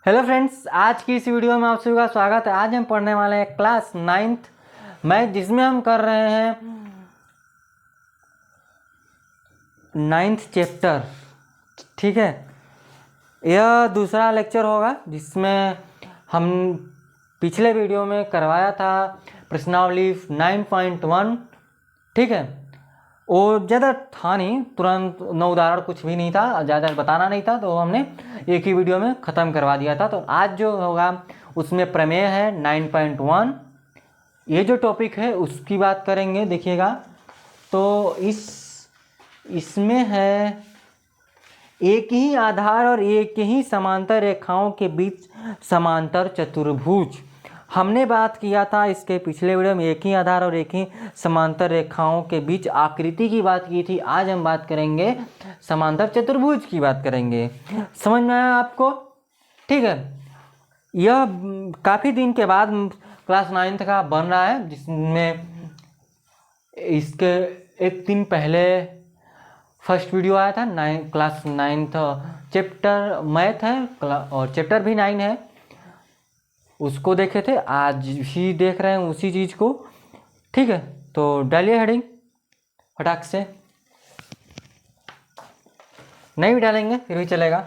Hello friends, आज की इस वीडियो में आप सभी का स्वागत है। आज हम पढ़ने वाले हैं क्लास 9th मैथ, जिसमें हम कर रहे हैं 9th चैप्टर। ठीक है, यह दूसरा लेक्चर होगा जिसमें हम पिछले वीडियो में करवाया था प्रश्नावली 9.1। ठीक है, वो ज़्यादा था नहीं, तुरंत 9 उदाहरण कुछ भी नहीं था, ज़्यादा बताना नहीं था, तो हमने एक ही वीडियो में ख़त्म करवा दिया था। तो आज जो होगा उसमें प्रमेय है 9.1। ये जो टॉपिक है उसकी बात करेंगे। देखिएगा, तो इसमें है एक ही आधार और एक ही समांतर रेखाओं के बीच समांतर चतुर्भुज। हमने बात किया था इसके पिछले वीडियो में एक ही आधार और एक ही समांतर रेखाओं के बीच आकृति की बात की थी। आज हम बात करेंगे समांतर चतुर्भुज की बात करेंगे। समझ में आया आपको? ठीक है, यह काफ़ी दिन के बाद क्लास 9th का बन रहा है, जिसमें इसके एक दिन पहले फर्स्ट वीडियो आया था। क्लास 9th चैप्टर मैथ है और चैप्टर भी 9 है, उसको देखे थे। आज ही देख रहे हैं उसी चीज़ को। ठीक है, तो डालिए हेडिंग फटाक से। नहीं भी डालेंगे फिर भी चलेगा,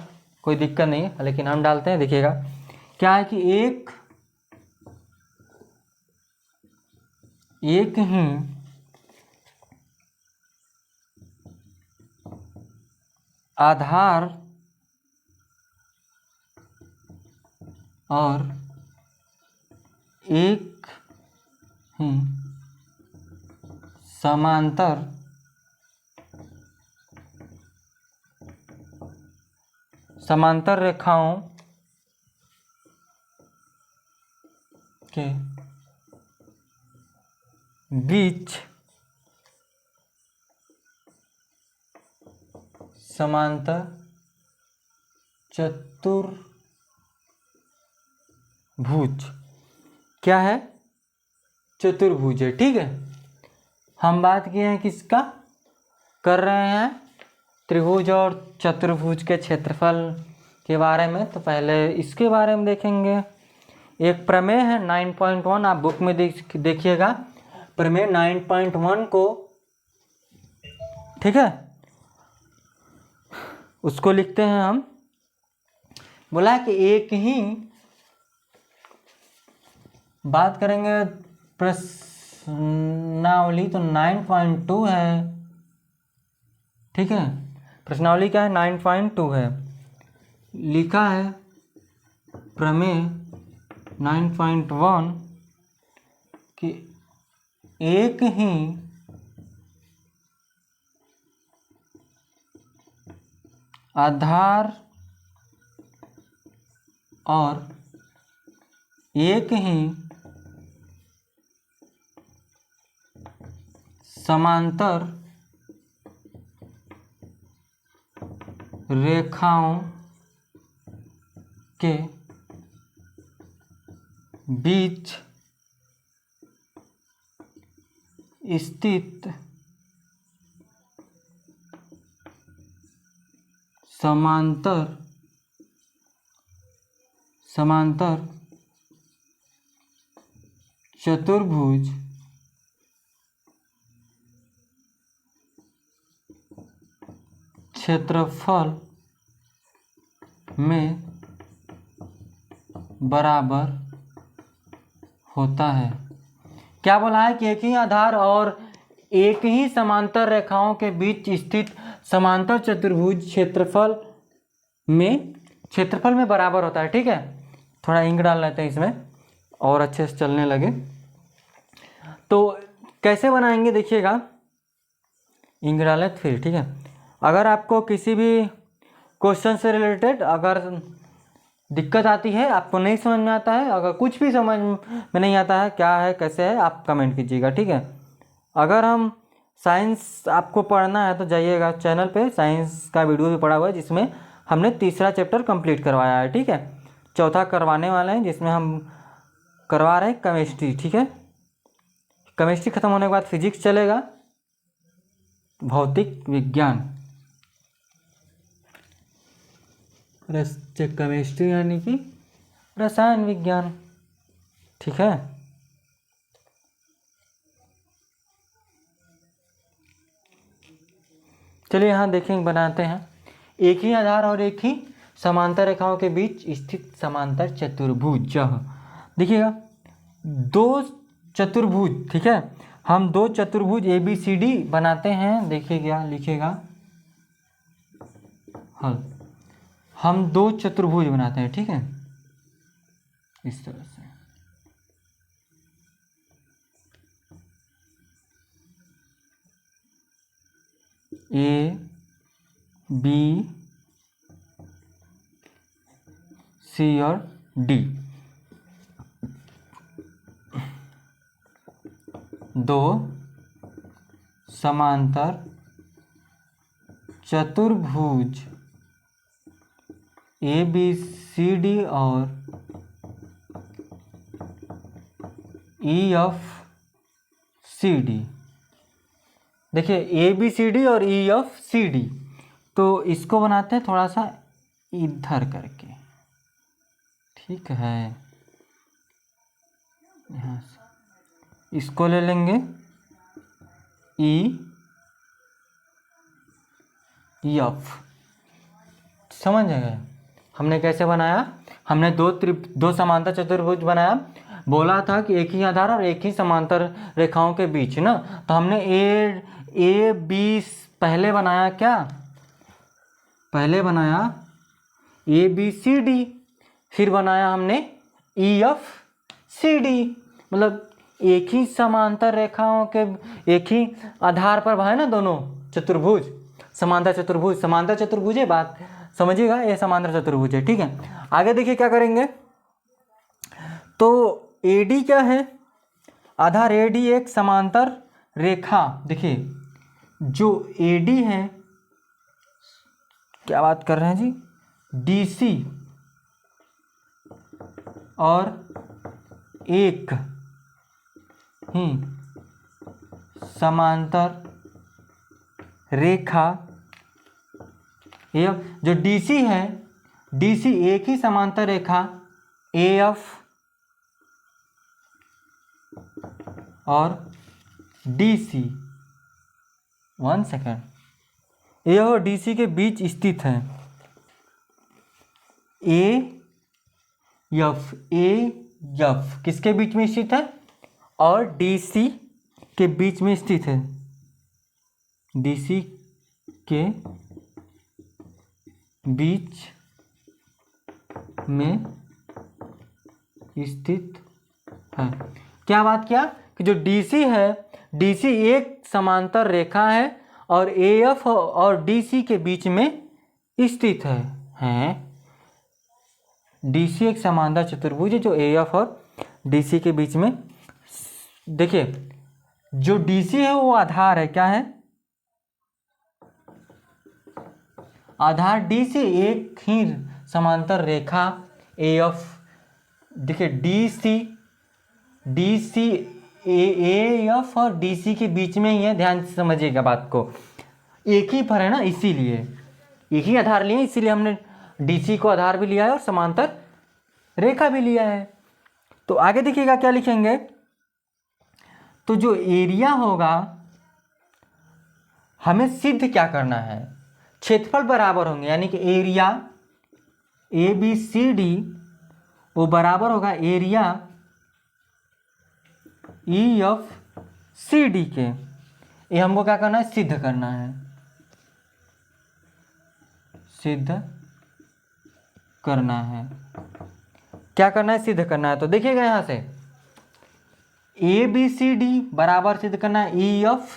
कोई दिक्कत नहीं है, लेकिन हम डालते हैं। देखिएगा क्या है कि एक ही आधार और एक ही समांतर रेखाओं के बीच समांतर चतुर्भुज। क्या है? चतुर्भुज है। ठीक है, हम बात किए हैं किसका कर रहे हैं? त्रिभुज और चतुर्भुज के क्षेत्रफल के बारे में। तो पहले इसके बारे में देखेंगे। एक प्रमेय है 9.1, आप बुक में देखिएगा प्रमेय 9.1 को। ठीक है, उसको लिखते हैं हम। बोला कि एक ही बात करेंगे प्रश्नावली, तो 9.2 है। ठीक है, प्रश्नावली क्या है? 9.2 है। लिखा है प्रमेय 9.1 कि एक ही आधार और एक ही समांतर रेखाओं के बीच स्थित समांतर चतुर्भुज क्षेत्रफल में बराबर होता है। क्या बोला है कि एक ही आधार और एक ही समांतर रेखाओं के बीच स्थित समांतर चतुर्भुज क्षेत्रफल में बराबर होता है। ठीक है, थोड़ा इंक डाल लेते हैं इसमें और अच्छे से चलने लगे। तो कैसे बनाएंगे देखिएगा, इंक डालें फिर। ठीक है, अगर आपको किसी भी क्वेश्चन से रिलेटेड अगर दिक्कत आती है, आपको नहीं समझ में आता है, अगर कुछ भी समझ में नहीं आता है क्या है कैसे है, आप कमेंट कीजिएगा। ठीक है, अगर हम साइंस आपको पढ़ना है तो जाइएगा चैनल पे, साइंस का वीडियो भी पड़ा हुआ है जिसमें हमने तीसरा चैप्टर कंप्लीट करवाया है। ठीक है, चौथा करवाने वाले हैं जिसमें हम करवा रहे हैं केमिस्ट्री। ठीक है, केमिस्ट्री खत्म होने के बाद फिजिक्स चलेगा, भौतिक विज्ञान। केमिस्ट्री यानी कि रसायन विज्ञान। ठीक है, चलिए यहाँ देखेंगे, बनाते हैं। एक ही आधार और एक ही समांतर रेखाओं के बीच स्थित समांतर चतुर्भुज। देखिएगा, दो चतुर्भुज, ठीक है, हम दो चतुर्भुज ABCD बनाते हैं। देखिएगा, लिखिएगा, हाँ, हम दो चतुर्भुज बनाते हैं, ठीक है, इस तरह से। A B C और D, दो समांतर चतुर्भुज ABCD और EFCD। देखिए, ABCD और EFCD, तो इसको बनाते हैं थोड़ा सा इधर करके, ठीक है, यहाँ से इसको ले लेंगे EF। समझ गए हमने कैसे बनाया? हमने दो समांतर चतुर्भुज बनाया, बोला था कि एक ही आधार और एक ही समांतर रेखाओं के बीच ना, तो हमने ए बी पहले बनाया, क्या पहले बनाया ABCD, फिर बनाया हमने EFCD, मतलब एक ही समांतर रेखाओं के एक ही आधार पर है ना दोनों चतुर्भुज, समांतर चतुर्भुज। समांतर चतुर्भुज है, बात समझिएगा, ये समांतर चतुर्भुज है, ठीक है। आगे देखिए क्या करेंगे, तो AD क्या है? आधार AD एक समांतर रेखा। देखिए, जो AD है, क्या बात कर रहे हैं जी, DC और एक ही समांतर रेखा, AF, जो DC है, DC एक ही समांतर रेखा AF और DC, 1 सेकेंड, AF और DC के बीच स्थित है। AF किसके बीच में स्थित है? और DC के बीच में स्थित है, DC के बीच में स्थित है। क्या बात किया कि जो DC है, DC एक समांतर रेखा है और AF और DC के बीच में स्थित है। DC एक समांतर चतुर्भुज है जो AF और DC के बीच में। देखिए, जो DC है वो आधार है, क्या है? आधार DC एक ही समांतर रेखा AF। देखिए, DC AF और DC के बीच में ही है, ध्यान से समझिएगा बात को। एक ही पर है ना, इसीलिए एक ही आधार लिए, इसीलिए हमने DC को आधार भी लिया है और समांतर रेखा भी लिया है। तो आगे देखिएगा क्या लिखेंगे, तो जो एरिया होगा, हमें सिद्ध क्या करना है, क्षेत्रफल बराबर होंगे, यानी कि एरिया ABCD वो बराबर होगा एरिया EFCD के। ये हमको क्या करना है, सिद्ध करना है, सिद्ध करना है। क्या करना है, सिद्ध करना है। तो देखिएगा यहां से ABCD बराबर सिद्ध करना है EFCD।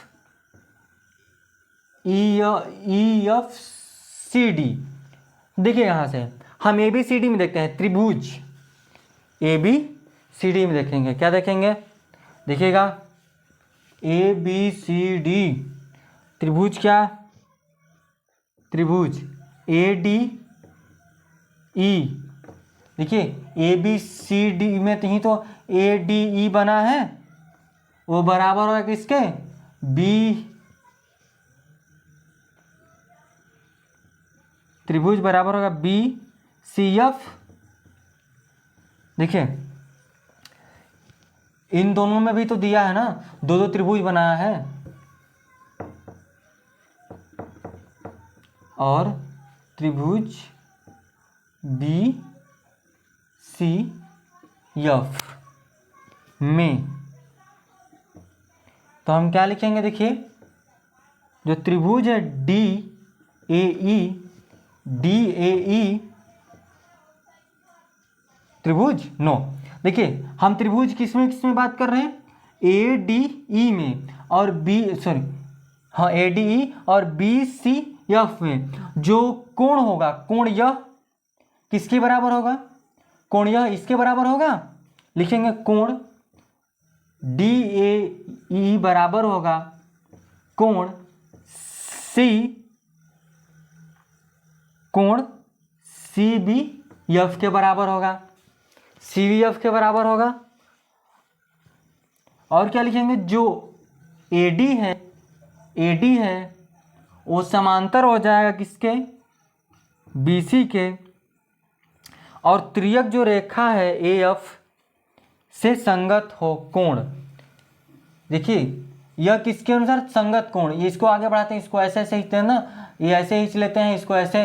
देखिए यहां से हम ABCD में देखते हैं, त्रिभुज ABCD में देखेंगे, क्या देखेंगे, देखिएगा ABCD त्रिभुज, क्या त्रिभुज ADE। देखिए ABCD में तो ही तो ADE बना है, वो बराबर होगा किसके, B त्रिभुज बराबर होगा BCF देखिए इन दोनों में भी तो दिया है ना, दो दो त्रिभुज बनाया है, और त्रिभुज बी सी एफ में, तो हम क्या लिखेंगे, देखिए जो त्रिभुज है डी ए ई त्रिभुज नो, देखिए हम त्रिभुज किसमें बात कर रहे हैं, ए डी ई में और बी सॉरी हाँ ए डी ई और बी सी एफ में जो कोण होगा, कोण यह किसके बराबर होगा, कोण यह इसके बराबर होगा, लिखेंगे कोण डी ए ई बराबर होगा कोण सी बी एफ के बराबर होगा, सी बी एफ के बराबर होगा। और क्या लिखेंगे, जो एडी है वो समांतर हो जाएगा किसके, बीसी के, और त्रियक जो रेखा है ए एफ से संगत हो कोण। देखिए यह किसके अनुसार संगत कोण, ये इसको आगे बढ़ाते हैं, इसको ऐसे ऐसे खींचते हैं ना, ये ऐसे खींच लेते हैं इसको ऐसे,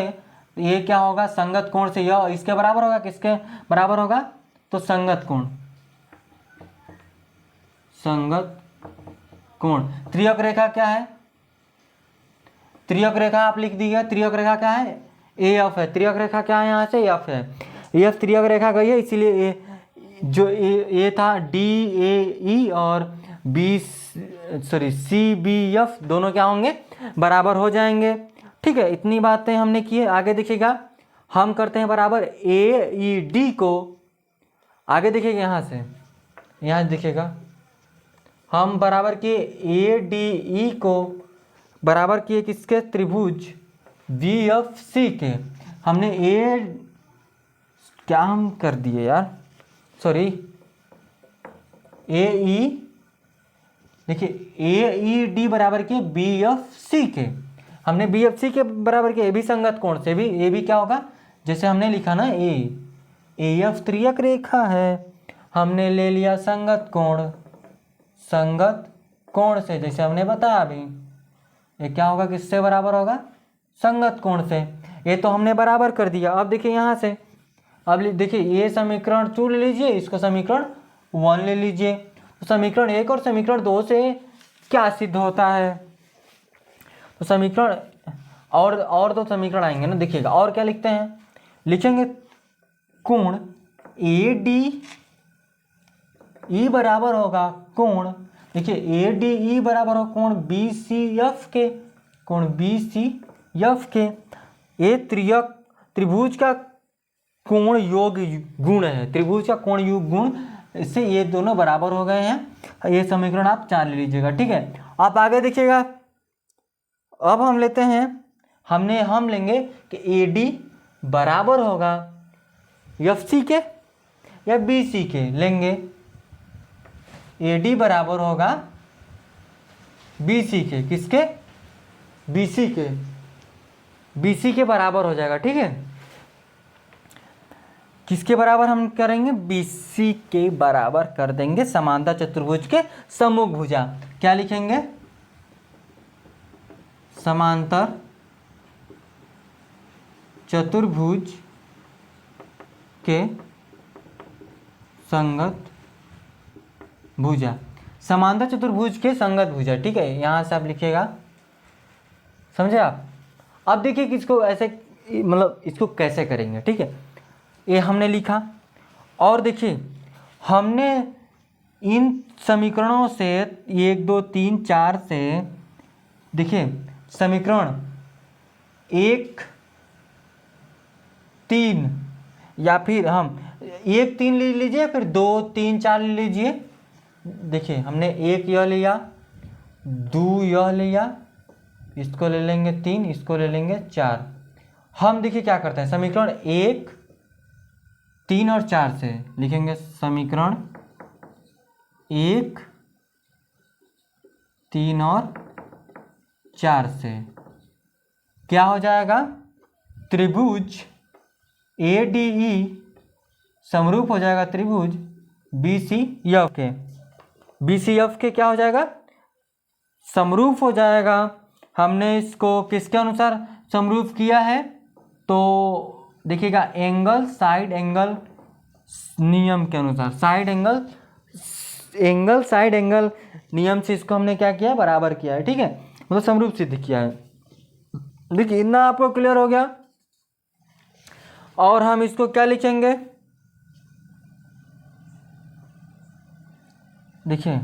ये क्या होगा, संगत कोण से यह इसके बराबर होगा, किसके बराबर होगा, तो संगत कोण, संगत कोण। त्रियक रेखा क्या है, त्रियक रेखा आप लिख दीजिए, त्रियक रेखा क्या है, ए एफ है, त्रियक रेखा क्या है, यहाँ से एफ है, एफ त्रियक रेखा गई है, इसीलिए जो ए था डी ए ई और बी सी बी एफ दोनों क्या होंगे, बराबर हो जाएंगे। ठीक है, इतनी बातें हमने की है। आगे देखिएगा हम करते हैं बराबर ए ई डी को, आगे देखिएगा यहाँ से देखिएगा हम बराबर किए ए डी ई को बराबर किए किसके, त्रिभुज वी एफ सी के। हमने ए क्या हम कर दिए यार, सॉरी ए ई, देखिए ए ई डी बराबर किए बी एफ सी के, हमने बी एफ सी के बराबर किए, ए भी संगत कोण से भी, ए भी क्या होगा, जैसे हमने लिखा ना ए एफ त्रियक रेखा है, हमने ले लिया संगत कोण से, जैसे हमने बताया अभी, ये क्या होगा, किससे बराबर होगा, संगत कोण से। ये तो हमने बराबर कर दिया। अब देखिए यहाँ से, अब देखिए ये समीकरण 2 ले लीजिए, इसको समीकरण 1 ले लीजिए, तो समीकरण 1 और समीकरण 2 से क्या सिद्ध होता है, तो समीकरण और दो समीकरण आएंगे ना, देखिएगा और क्या लिखते हैं, लिखेंगे कोण ए डी ई बराबर होगा कोण, देखिए ए डी ई बराबर हो कोण बी सी एफ के, कोण बी सी एफ के। ये त्रिभुज का कोण योग गुण है, त्रिभुज का कोण योग गुण, इससे ये दोनों बराबर हो गए हैं। ये समीकरण आप 4 ले लीजिएगा। ठीक है, आप आगे देखिएगा, अब हम लेते हैं, हम लेंगे कि ए डी बराबर होगा एफ सी के या बी सी के, लेंगे ए डी बराबर होगा बी सी के, किसके, बी सी के, बी सी के बराबर हो जाएगा। ठीक है, किसके बराबर हम करेंगे, बी सी के बराबर कर देंगे समांतर चतुर्भुज के सम्मुख भुजा। क्या लिखेंगे, समांतर चतुर्भुज के संगत भुजा, समांतर चतुर्भुज के संगत भुजा। ठीक है, यहाँ से आप लिखिएगा, समझे आप। अब देखिए किसको ऐसे, मतलब इसको कैसे करेंगे। ठीक है, ये हमने लिखा, और देखिए हमने इन समीकरणों से 1 2 3 4 से, देखिए समीकरण 1 3 या फिर हम 1 3 ले लीजिए, फिर 2 3 4 ले लीजिए। देखिए हमने 1 यह लिया, 2 यह लिया, इसको ले लेंगे 3, इसको ले लेंगे 4। हम देखिए क्या करते हैं, समीकरण 1 3 और 4 से लिखेंगे, समीकरण 1 3 और 4 से क्या हो जाएगा, त्रिभुज ए डी ई समरूप हो जाएगा त्रिभुज BCF के। BCF के क्या हो जाएगा, समरूप हो जाएगा। हमने इसको किसके अनुसार समरूप किया है, तो देखिएगा एंगल साइड एंगल नियम के अनुसार, साइड एंगल नियम से इसको हमने क्या किया, बराबर किया है। ठीक है, मतलब समरूप सिद्ध किया है। देखिए इतना आपको क्लियर हो गया। और हम इसको क्या लिखेंगे, देखिए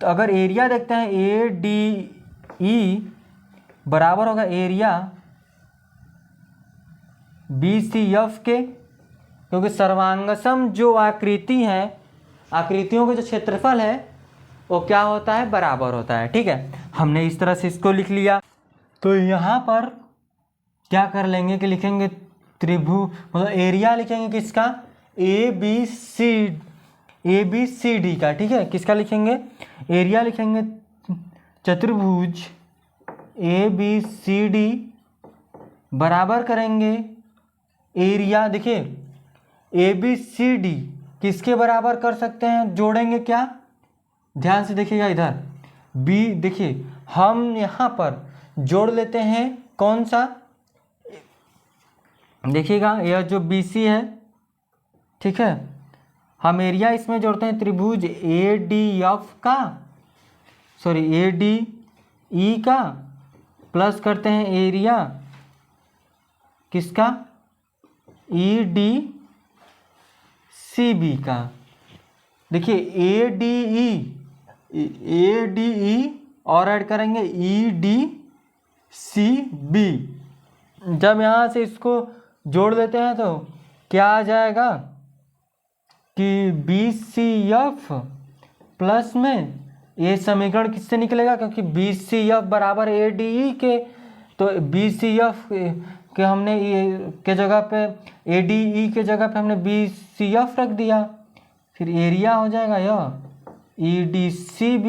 तो अगर एरिया देखते हैं ADE बराबर होगा एरिया BCF के, क्योंकि सर्वांगसम जो आकृति है, आकृतियों का जो क्षेत्रफल है वो क्या होता है, बराबर होता है। ठीक है, हमने इस तरह से इसको लिख लिया। तो यहाँ पर क्या कर लेंगे कि लिखेंगे त्रिभुज, मतलब एरिया लिखेंगे किसका, ABCD का। ठीक है, किसका लिखेंगे, एरिया लिखेंगे चतुर्भुज ABCD बराबर करेंगे एरिया। देखिए ABCD किसके बराबर कर सकते हैं, जोड़ेंगे क्या, ध्यान से देखिएगा इधर B, देखिए हम यहाँ पर जोड़ लेते हैं कौन सा, देखिएगा यह जो BC है, ठीक है, हम एरिया इसमें जोड़ते हैं त्रिभुज ADE का, प्लस करते हैं एरिया किसका, EDCB का। देखिए ADE और ऐड करेंगे EDCB। जब यहाँ से इसको जोड़ देते हैं तो क्या आ जाएगा कि BCF प्लस में ये समीकरण किससे निकलेगा, क्योंकि BCF बराबर ADE के, तो BCF के हमने ये के जगह पे ADE के जगह पे हमने BCF रख दिया, फिर एरिया हो जाएगा यह EDCB।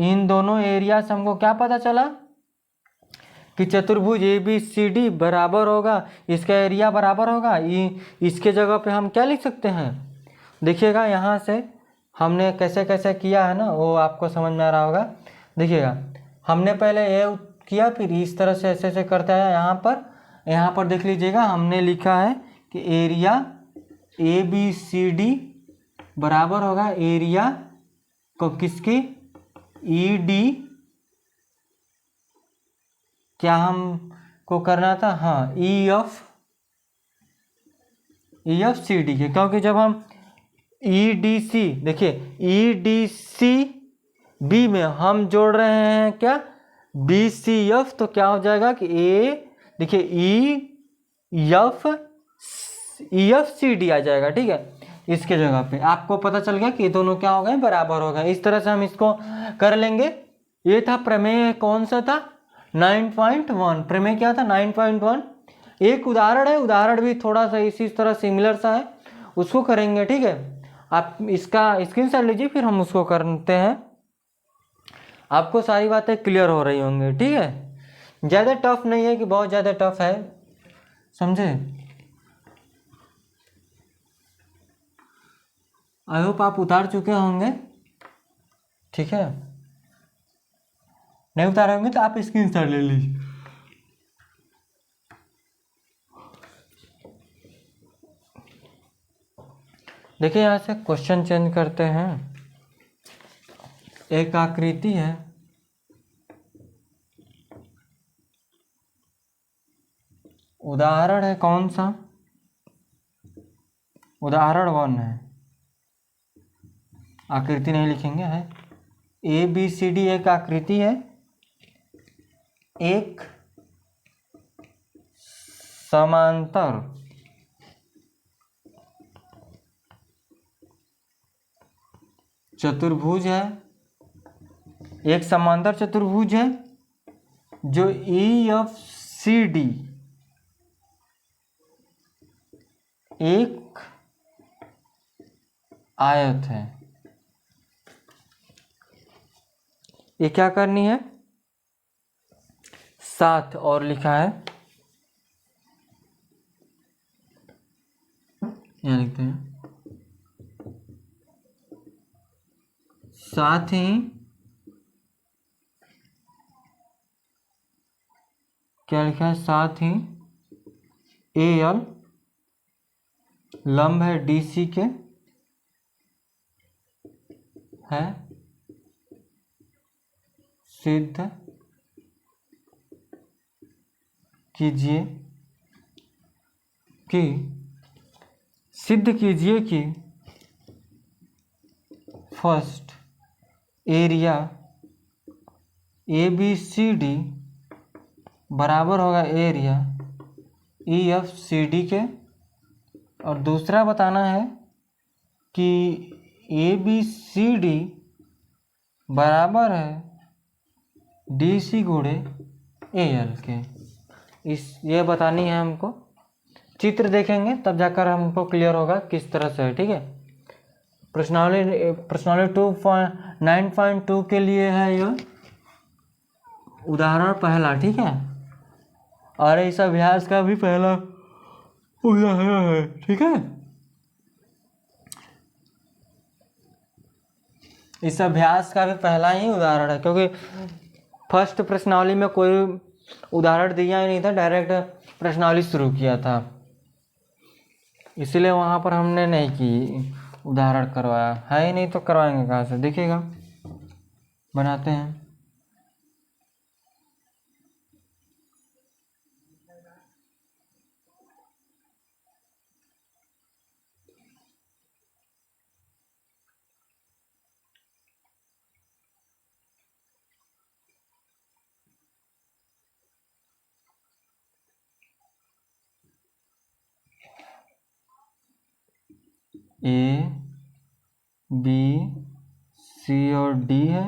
इन दोनों एरिया से हमको क्या पता चला कि चतुर्भुज ABCD बराबर होगा, इसका एरिया बराबर होगा इसके जगह पे हम क्या लिख सकते हैं, देखिएगा यहाँ से हमने कैसे कैसे किया है ना, वो आपको समझ में आ रहा होगा। देखिएगा हमने पहले ये किया, फिर इस तरह से ऐसे ऐसे करते आया। यहाँ पर देख लीजिएगा हमने लिखा है कि एरिया ABCD बराबर होगा एरिया को किसकी, ED, क्या हमको करना था, हाँ EFCD के, क्योंकि जब हम EDC, देखिए EDCB में हम जोड़ रहे हैं क्या, BCF, तो क्या हो जाएगा कि देखिए EFCD आ जाएगा। ठीक है, इसके जगह पे आपको पता चल गया कि ये दोनों क्या हो गए, बराबर हो गए। इस तरह से हम इसको कर लेंगे। ये था प्रमेय, कौन सा था, 9.1। प्रमेय क्या था, 9.1। एक उदाहरण है, उदाहरण भी थोड़ा सा इसी तरह सिमिलर सा है, उसको करेंगे। ठीक है, आप इसका स्क्रीनशॉट लीजिए, फिर हम उसको करते हैं। आपको सारी बातें क्लियर हो रही होंगी। ठीक है, ज़्यादा टफ नहीं है कि बहुत ज़्यादा टफ है, समझे। आई होप आप उतार चुके होंगे। ठीक है, नहीं उतारे होंगे तो आप स्क्रीनशॉट ले लीजिए। देखिए यहाँ से क्वेश्चन चेंज करते हैं। एक आकृति है, उदाहरण है कौन सा, उदाहरण 1 है, आकृति नहीं लिखेंगे, है ABCD एक आकृति है, एक समांतर चतुर्भुज है, एक समांतर चतुर्भुज है जो EFCD एक आयत है। ये क्या करनी है, 7 और लिखा है यहाँ लिखते हैं, साथ ही क्या लिखा है, साथ ही AL लंब है DC के, है सिद्ध कीजिए कि फर्स्ट एरिया ABCD बराबर होगा एरिया EFCD के, और दूसरा बताना है कि ABCD बराबर है DC गुणे AL के। ये बतानी है हमको, चित्र देखेंगे तब जाकर हमको क्लियर होगा किस तरह से है। ठीक है, प्रश्नावली 9.2 के लिए है यह उदाहरण पहला। ठीक है, और इस अभ्यास का भी पहला उदाहरण है। ठीक है, इस अभ्यास का भी पहला ही उदाहरण है, क्योंकि फर्स्ट प्रश्नावली में कोई उदाहरण दिया ही नहीं था, डायरेक्ट प्रश्नावली शुरू किया था, इसलिए वहाँ पर हमने नहीं की, उदाहरण करवाया है ही नहीं तो करवाएंगे कहाँ से। देखिएगा, बनाते हैं। A B C और D है,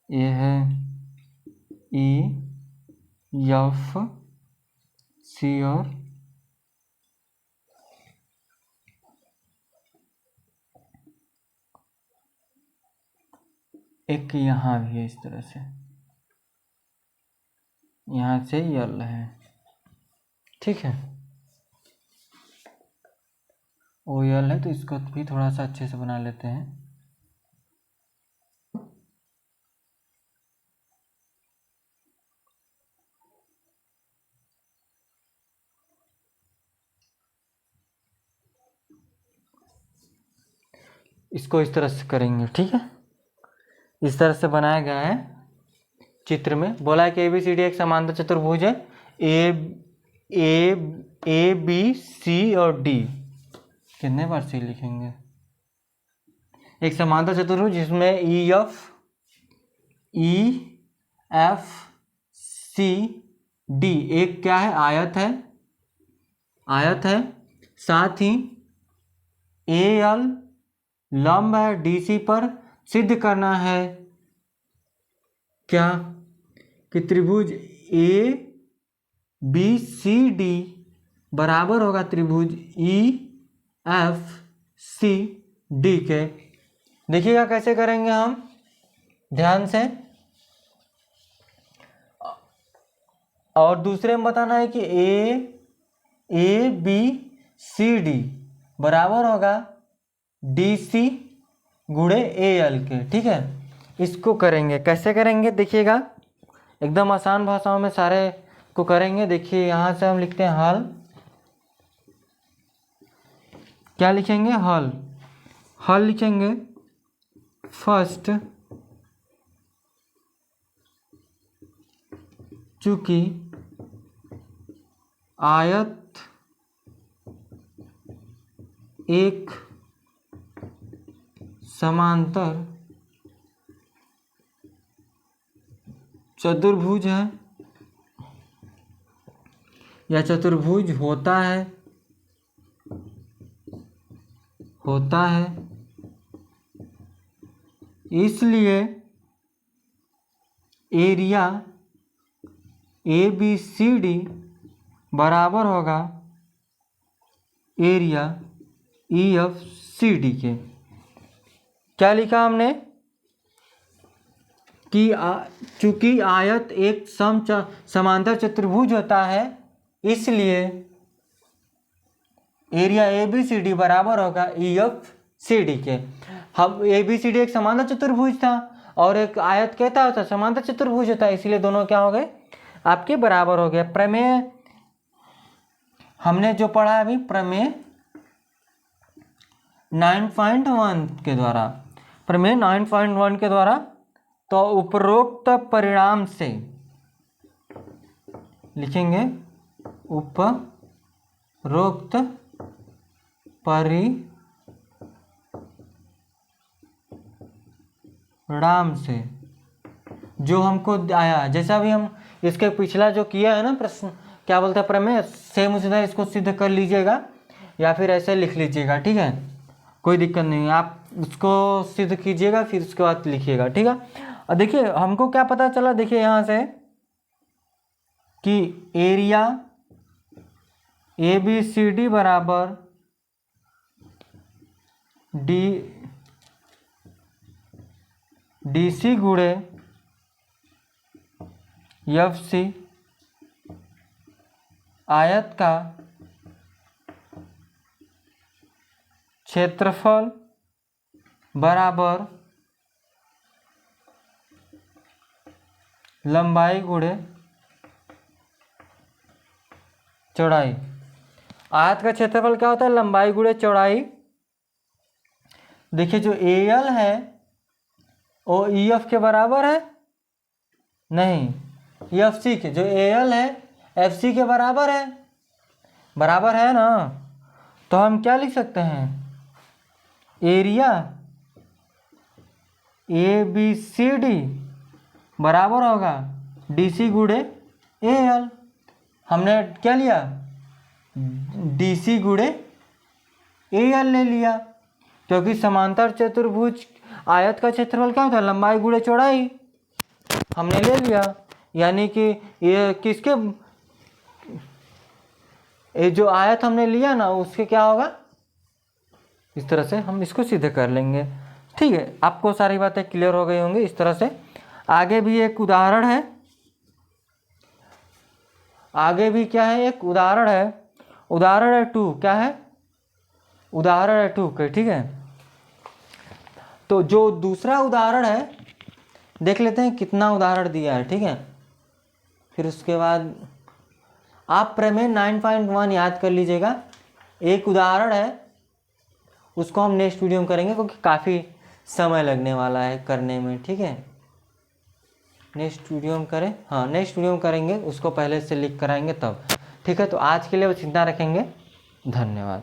ये है EFC और एक यहाँ भी है, इस तरह से यहाँ से यल है। ठीक है, ओ यल है तो इसको भी थोड़ा सा अच्छे से बना लेते हैं। इसको इस तरह से करेंगे। ठीक है, इस तरह से बनाया गया है। चित्र में बोला है कि ABCD एक समांतर चतुर्भुज है, A B C और D। कितने बार C लिखेंगे? एक समांतर चतुर्भुज जिसमें EFCD एक क्या है, आयत है, साथ ही AL लंब है DC पर। सिद्ध करना है क्या, कि त्रिभुज ABCD बराबर होगा त्रिभुज EFCD के। देखिएगा कैसे करेंगे हम, ध्यान से। और दूसरे में बताना है कि ABCD बराबर होगा DC गुणे AL के। ठीक है, इसको करेंगे, कैसे करेंगे देखिएगा, एकदम आसान भाषाओं में सारे को करेंगे। देखिए, यहाँ से हम लिखते हैं हल। क्या लिखेंगे, हल लिखेंगे। फर्स्ट, चूंकि आयत एक समांतर चतुर्भुज है या चतुर्भुज होता है, इसलिए एरिया ABCD बराबर होगा एरिया EFCD के। क्या लिखा हमने कि चूंकि आयत एक समांतर चतुर्भुज होता है, इसलिए एरिया ABCD बराबर होगा EFCD के। हम ABCD एक समांतर चतुर्भुज था और एक आयत कहता होता समांतर चतुर्भुज होता है, इसीलिए दोनों क्या हो गए आपके बराबर हो गए। प्रमेय हमने जो पढ़ा अभी, प्रमेय 9.1 के द्वारा, प्रमेय 9.1 के द्वारा, तो उपरोक्त परिणाम से लिखेंगे, उपरोक्त परिणाम से जो हमको आया, जैसा भी हम इसके पिछला जो किया है ना प्रश्न, क्या बोलते हैं प्रमेय, सेम उसी तरह इसको सिद्ध कर लीजिएगा या फिर ऐसे लिख लीजिएगा, ठीक है, कोई दिक्कत नहीं है। आप उसको सिद्ध कीजिएगा फिर उसके बाद लिखिएगा, ठीक है। और देखिए हमको क्या पता चला, देखिए यहाँ से कि एरिया ABCD बराबर DC गुणे FC, आयत का क्षेत्रफल बराबर लंबाई गुणे चौड़ाई। आयत का क्षेत्रफल क्या होता है, लंबाई गुणे चौड़ाई। देखिए जो AL है वो EF के बराबर है, नहीं EFC के, जो AL है FC के बराबर है, बराबर है ना। तो हम क्या लिख सकते हैं, एरिया ABCD बराबर होगा DC गुणे AL। हमने क्या लिया, DC गुणे AL ले लिया, क्योंकि समांतर चतुर्भुज आयत का क्षेत्रफल क्या होता है, लंबाई गुणे चौड़ाई, हमने ले लिया। यानी कि ये किसके, ये जो आयत हमने लिया ना उसके क्या होगा, इस तरह से हम इसको सीधे कर लेंगे, ठीक है। आपको सारी बातें क्लियर हो गई होंगी इस तरह से। आगे भी एक उदाहरण है, आगे भी क्या है, एक उदाहरण है, उदाहरण है 2, क्या है, उदाहरण है 2 के, ठीक है। तो जो दूसरा उदाहरण है देख लेते हैं कितना उदाहरण दिया है, ठीक है। फिर उसके बाद आप प्रमेय 9.1 याद कर लीजिएगा। एक उदाहरण है उसको हम नेक्स्ट वीडियो में करेंगे क्योंकि काफ़ी समय लगने वाला है करने में, ठीक है। नेक्स्ट वीडियो में करें, हाँ नेक्स्ट वीडियो में करेंगे, उसको पहले से लिख कराएंगे तब, ठीक है। तो आज के लिए बस इतना रखेंगे, धन्यवाद।